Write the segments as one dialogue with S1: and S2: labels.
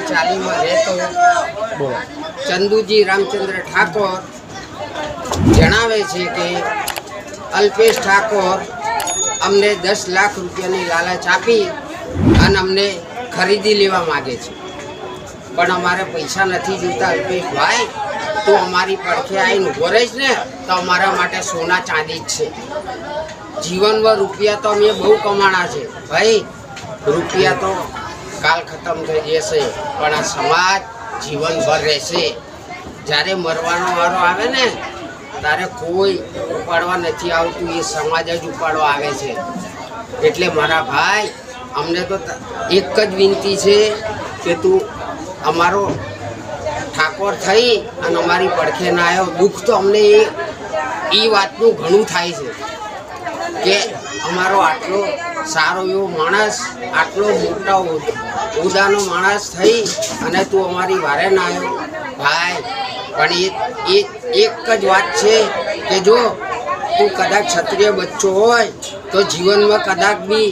S1: ચાલીમાં રહેતો ચંદુજી રામચંદ્ર ઠાકોર જણાવે છે કે અલ્પેશ ઠાકોર અમને 10 લાખ રૂપિયાની લાલચ આપી અને અમને ખરીદી લેવા માગે છે, પણ અમારે પૈસા નથી જોતા. અલ્પેશભાઈ, તું અમારી પડખે આવીને ઊભો રહીશ ને તો અમારા માટે સોના ચાંદી જ છે. જીવનમાં રૂપિયા તો અમે બહુ કમાણા છે ભાઈ, રૂપિયા તો કાલ ખતમ થઈ જશે, પણ આ સમાજ જીવનભર રહેશે. જ્યારે મરવાનો વારો આવે ને તારે કોઈ ઉપાડવા નથી આવતું, એ સમાજ જ ઉપાડવા આવે છે. એટલે મારા ભાઈ, અમને તો એક જ વિનંતી છે કે તું અમારો ઠાકોર થઈ અને અમારી પડખે ના આવ્યો. દુઃખ તો અમને એ વાતનું ઘણું થાય છે કે અમારો આટલો સારો એવો માણસ, આટલો મોટા ઉદાનો માણસ થઈ અને તું અમારી વારે ના આવ્યો ભાઈ. પણ એ એક જ વાત છે કે જો તું કદાચ ક્ષત્રિય બચ્ચો હોય તો જીવનમાં કદાચ બી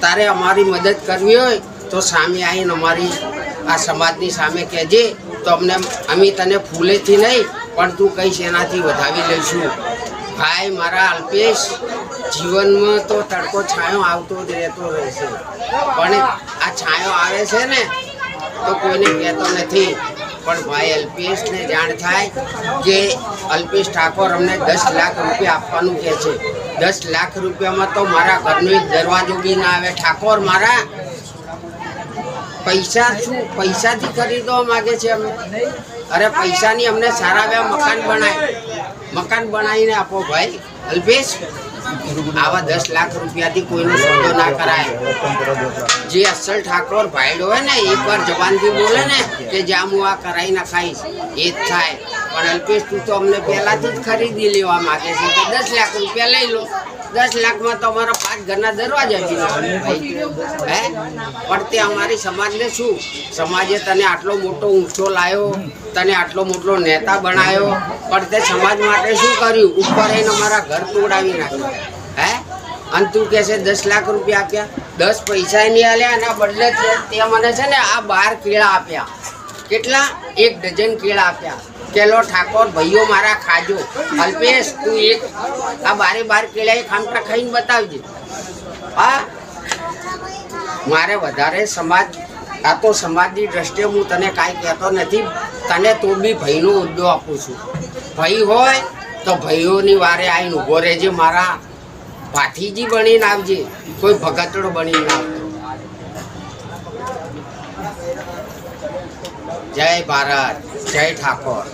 S1: તારે અમારી મદદ કરવી હોય તો સામે આવીને અમારી આ સમાજની સામે કહેજે, તો અમે તને ફૂલેથી નહીં પણ તું કહીશ એનાથી વધાવી લઈશું. ભાઈ મારા અલ્પેશ, જીવનમાં તો તડકો છાંયો આવતો જ રહેતો રહેશે, પણ આ છાંયો આવે છે ને તો કોઈને કહેતો નથી. પણ ભાઈ અલ્પેશને જાણ થાય કે અલ્પેશ ઠાકોર અમને 10 લાખ રૂપિયા આપવાનું કહે છે. 10 લાખ રૂપિયામાં તો મારા ઘરનો એક દરવાજો બી ના આવે. ઠાકોર મારા પૈસા શું પૈસાથી ખરીદવા માગે છે અમે? અરે પૈસાની અમને સારા એવા મકાન બનાવીને આપો ભાઈ. અલ્પેશ, આવા 10 લાખ રૂપિયાથી કોઈનો સોદો ના કરાય. જે અસલ ઠાકોર ભાઈડો હોય ને, એકવાર જબાનથી બોલે ને કે જ્યાં હું આ કરાવી નાખાઈશ એ જ થાય. પણ અલ્પેશ, તું તો અમને પહેલાથી જ ખરીદી લેવા માગે છે કે 10 લાખ રૂપિયા લઈ લો. 10 લાખમાં તો અમારા 5 ઘરના દરવાજા બી ના ભાઈ હે. પણ તે અમારી સમાજને શું? સમાજે તને આટલો મોટો ઊંચો લાવ્યો, તને આટલો મોટો નેતા બનાવ્યો, પણ તે સમાજ માટે શું કર્યું? ઉપર આવીને અમારા ઘર તોડાવી નાખ્યું હે. અને તું કહે છે 10 લાખ રૂપિયા આપ્યા? 10 પૈસા નહીં આલ્યા, એના બદલે તે મને છે ને આ 12 કેળા આપ્યા. કેટલા? 1 ડઝન કેળા આપ્યા. કેલો ઠાકોર ભાઈઓ મારા ખાજો. અલ્પેશ, તું એક આ 12 કેળા એક ખામટા ખાઈને બતાવજે. હા, મારે વધારે સમાજ, આ તો સમાજની દ્રષ્ટિએ હું તને કાંઈ કહેતો નથી. તને તો બી ભાઈનો હોદ્દો આપું છું. ભાઈ હોય તો ભાઈઓની વારે આવીને ઊભો રહેજે. મારા ભાથીજી બનીને આવજે, કોઈ ભગતડો બનીને આવતો. જય ભારત, જય ઠાકોર.